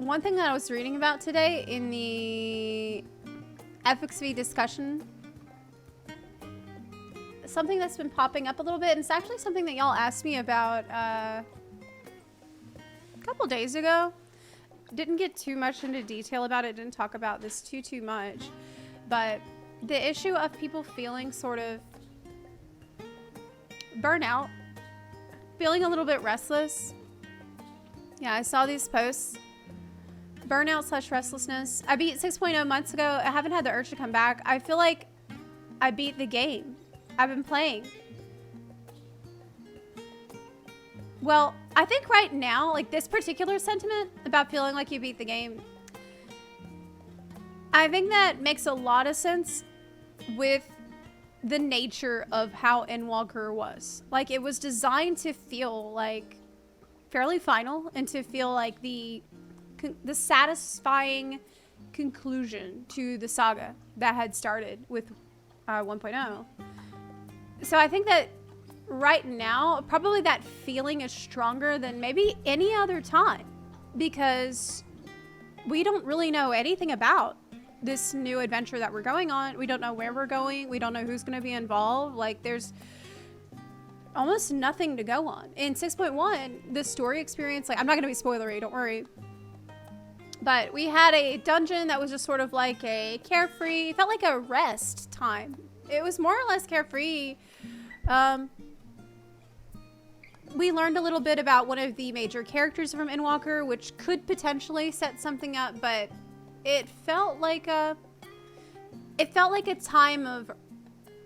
one thing that I was reading about today in the FFXIV discussion, something that's been popping up a little bit, and it's actually something that y'all asked me about a couple days ago. Didn't get too much into detail about it, didn't talk about this too much, but the issue of people feeling sort of burnout, feeling a little bit restless. Yeah, I saw these posts. Burnout / restlessness. I beat 6.0 months ago. I haven't had the urge to come back. I feel like I beat the game. I've been playing. Well, I think right now, like this particular sentiment about feeling like you beat the game, I think that makes a lot of sense with the nature of how Endwalker was. Like, it was designed to feel like fairly final and to feel like the satisfying conclusion to the saga that had started with 1.0. So I think that right now, probably that feeling is stronger than maybe any other time, because we don't really know anything about this new adventure that we're going on. We don't know where we're going. We don't know who's going to be involved. Like, there's almost nothing to go on. In 6.1, the story experience, like, I'm not going to be spoilery, don't worry. But we had a dungeon that was just sort of like a carefree, felt like a rest time. It was more or less carefree. We learned a little bit about one of the major characters from Endwalker, which could potentially set something up, but it felt like a time of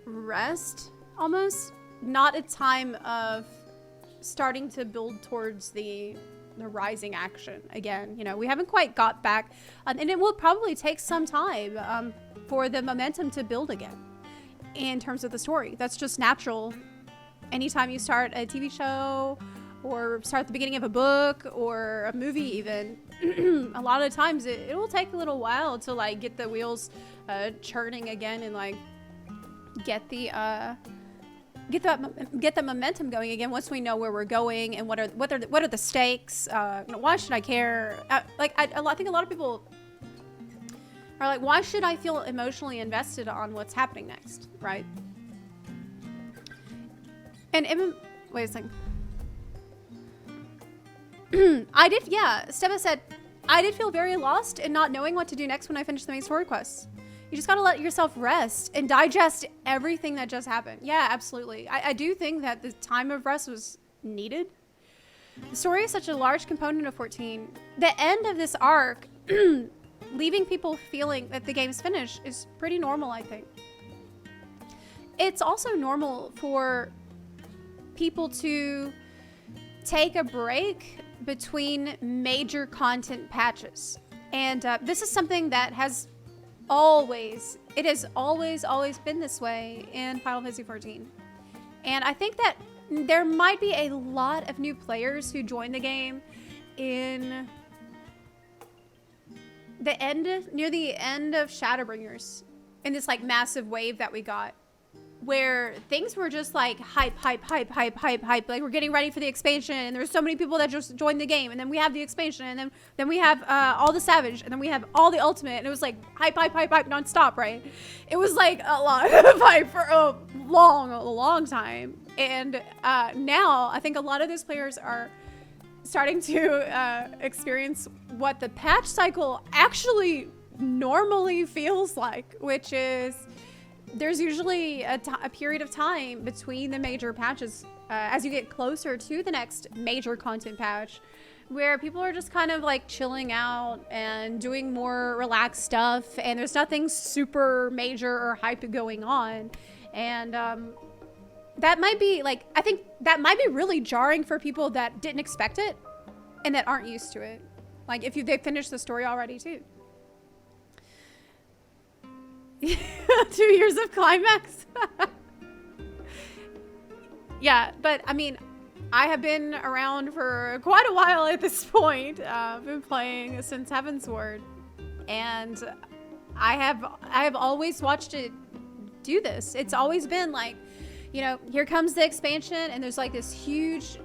rest, almost. Not a time of starting to build towards the rising action again. You know, we haven't quite got back, and it will probably take some time for the momentum to build again in terms of the story. That's just natural. Anytime you start a TV show or start the beginning of a book or a movie even, a lot of times it will take a little while to like get the wheels churning again and like get the momentum going again once we know where we're going and what are the stakes. Why should I care? I think a lot of people are like, why should I feel emotionally invested on what's happening next, right? And wait a second. Steva said, I did feel very lost in not knowing what to do next when I finished the main story quests. You just gotta let yourself rest and digest everything that just happened. Yeah, absolutely. I do think that the time of rest was needed. The story is such a large component of 14. The end of this arc, leaving people feeling that the game's finished, is pretty normal, I think. It's also normal for people to take a break between major content patches. And this is something that has always been this way in Final Fantasy XIV. And I think that there might be a lot of new players who join the game in near the end of Shadowbringers, in this like massive wave that we got, where things were just like hype. Like, we're getting ready for the expansion, and there's so many people that just joined the game, and then we have the expansion, and then we have all the Savage, and then we have all the Ultimate, and it was like hype nonstop, right? It was like a lot of hype for a long time. And now I think a lot of those players are starting to experience what the patch cycle actually normally feels like, which is there's usually a period of time between the major patches as you get closer to the next major content patch, where people are just kind of like chilling out and doing more relaxed stuff, and there's nothing super major or hype going on. And that might be like, I think that might be really jarring for people that didn't expect it and that aren't used to it. Like, if they finished the story already too. 2 years of climax. Yeah, but I mean, I have been around for quite a while at this point. I've been playing since Heavensward, and I have always watched it do this. It's always been like, you know, here comes the expansion, and there's like this huge,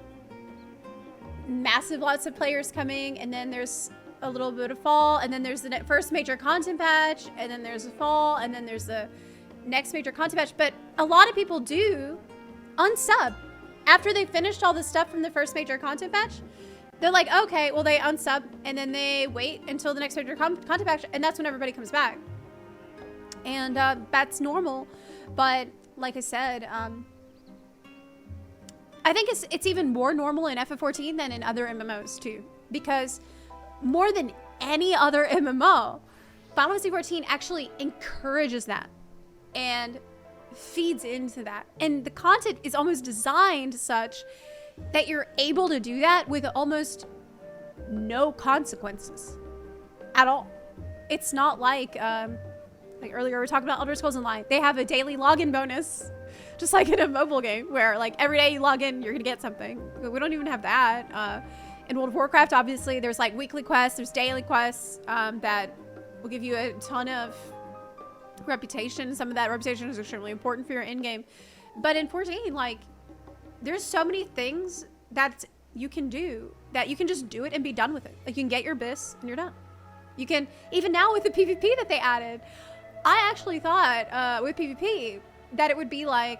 massive lots of players coming, and then there's a little bit of fall, and then there's the first major content patch, and then there's the fall, and then there's the next major content patch. But a lot of people do unsub after they finished all the stuff from the first major content patch. They're like, okay, well, they unsub, and then they wait until the next major content patch, and that's when everybody comes back. And that's normal. But like I said, I think it's even more normal in FF14 than in other MMOs too, because more than any other MMO, Final Fantasy 14 actually encourages that and feeds into that. And the content is almost designed such that you're able to do that with almost no consequences at all. It's not like earlier we were talking about Elder Scrolls Online. They have a daily login bonus, just like in a mobile game where like every day you log in, you're gonna get something. We don't even have that. In World of Warcraft, obviously, there's like weekly quests, there's daily quests that will give you a ton of reputation. Some of that reputation is extremely important for your end game. But in 14, like, there's so many things that you can do that you can just do it and be done with it. Like, you can get your bis and you're done. You can, even now with the PvP that they added, I actually thought with PvP that it would be like,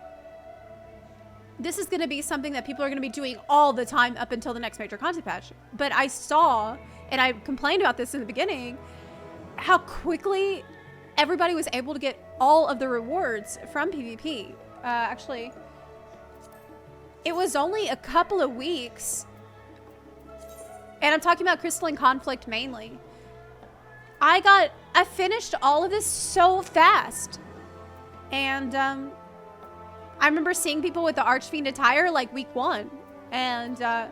this is going to be something that people are going to be doing all the time up until the next major content patch. But I saw, and I complained about this in the beginning, how quickly everybody was able to get all of the rewards from PvP. Actually, it was only a couple of weeks, and I'm talking about Crystalline Conflict mainly. I finished all of this so fast. And I remember seeing people with the Archfiend attire like week 1 and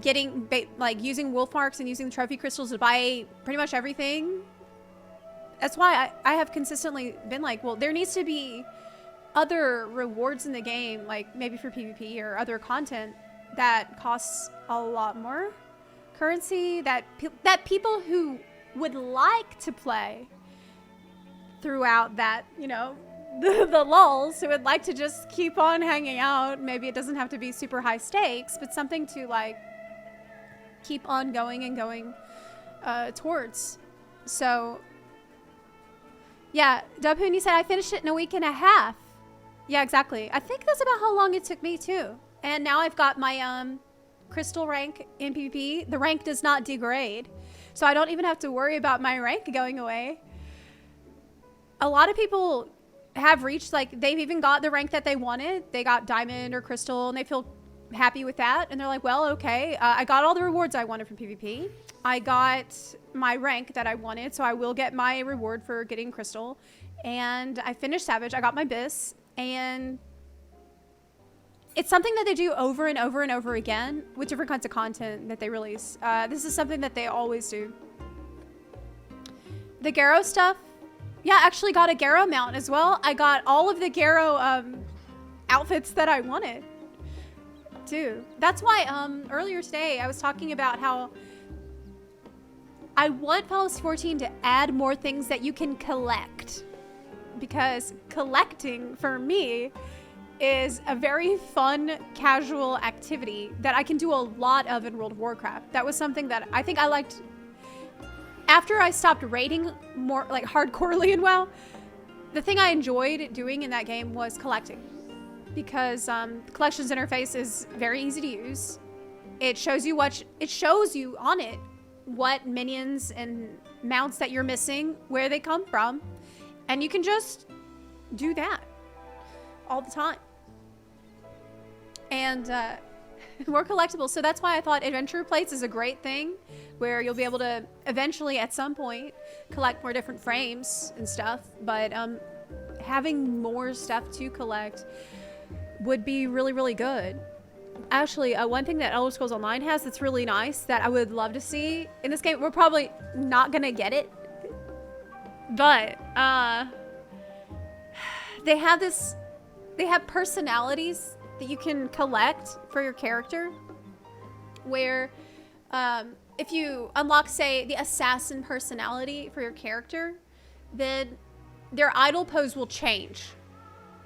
getting like using wolf marks and using the trophy crystals to buy pretty much everything. That's why I have consistently been like, well, there needs to be other rewards in the game, like maybe for PvP or other content that costs a lot more currency, that people who would like to play throughout that, you know, the lulls, who would like to just keep on hanging out. Maybe it doesn't have to be super high stakes, but something to like keep on going and going towards. So yeah, Dubhoon, you said I finished it in a week and a half. Yeah, exactly. I think that's about how long it took me too. And now I've got my crystal rank in PvP. The rank does not degrade, so I don't even have to worry about my rank going away. A lot of people have reached, like, they've even got the rank that they wanted. They got diamond or crystal and they feel happy with that. And they're like, well, okay, I got all the rewards I wanted from PvP. I got my rank that I wanted, so I will get my reward for getting crystal. And I finished Savage. I got my bis. And it's something that they do over and over and over again with different kinds of content that they release. This is something that they always do. The Garrow stuff. Yeah, I actually got a Garrow mount as well. I got all of the Garrow outfits that I wanted too. That's why earlier today I was talking about how I want Final Fantasy 14 to add more things that you can collect, because collecting for me is a very fun, casual activity that I can do a lot of in World of Warcraft. That was something that I think I liked after I stopped raiding more like hardcorely in WoW. The thing I enjoyed doing in that game was collecting, because the collections interface is very easy to use. It shows you on it what minions and mounts that you're missing, where they come from, and you can just do that all the time. And more collectibles. So that's why I thought adventure plates is a great thing, where you'll be able to eventually at some point collect more different frames and stuff. But having more stuff to collect would be really, really good. Actually, one thing that Elder Scrolls Online has that's really nice that I would love to see in this game, we're probably not gonna get it, but they have personalities that you can collect for your character, where if you unlock, say, the assassin personality for your character, then their idle pose will change.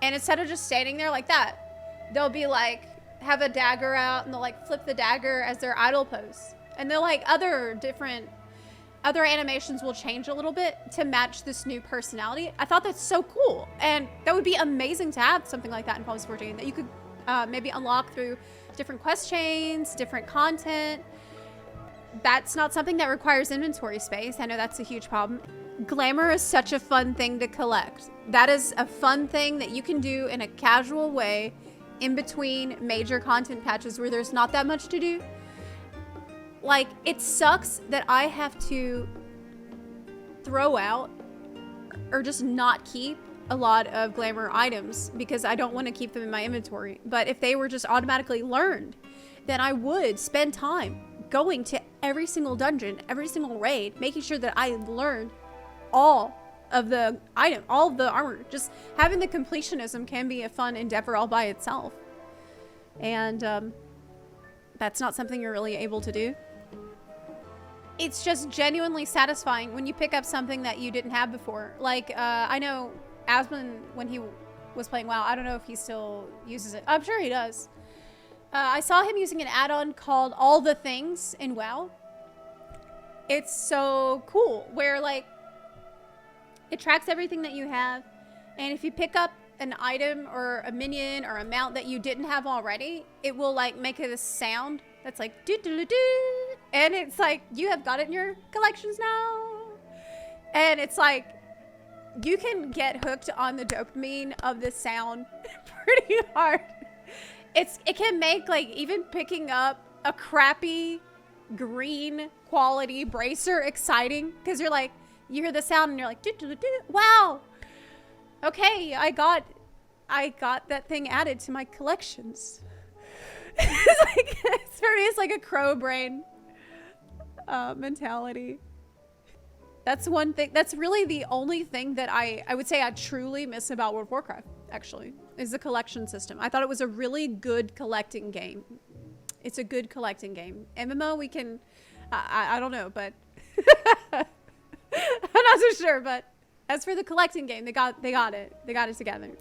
And instead of just standing there like that, they'll be like, have a dagger out, and they'll like flip the dagger as their idle pose. And they're like other animations will change a little bit to match this new personality. I thought that's so cool. And that would be amazing to have something like that in Fallout 14 that you could maybe unlock through different quest chains, different content. That's not something that requires inventory space. I know that's a huge problem. Glamour is such a fun thing to collect. That is a fun thing that you can do in a casual way in between major content patches where there's not that much to do. Like, it sucks that I have to throw out or just not keep a lot of glamour items because I don't want to keep them in my inventory. But if they were just automatically learned, then I would spend time going to every single dungeon, every single raid, making sure that I learned all of the item, all of the armor. Just having the completionism can be a fun endeavor all by itself. And that's not something you're really able to do. It's just genuinely satisfying when you pick up something that you didn't have before. Like, I know Asmund, when he was playing WoW, I don't know if he still uses it. I'm sure he does. I saw him using an add-on called All the Things in WoW. It's so cool, where like, it tracks everything that you have. And if you pick up an item or a minion or a mount that you didn't have already, it will like make it a sound that's like doo-doo-doo-doo. And it's like, you have got it in your collections now. And it's like, you can get hooked on the dopamine of the sound pretty hard. It can make like even picking up a crappy green quality bracer exciting, because you're like, you hear the sound and you're like, doo-doo-doo-doo. Wow. Okay, I got that thing added to my collections. It's like, for me, it's like a crow brain mentality. That's one thing. That's really the only thing that I would say I truly miss about World of Warcraft, actually, is the collection system. I thought it was a really good collecting game. It's a good collecting game. MMO, we can, I don't know, but I'm not so sure. But as for the collecting game, they got it. They got it together.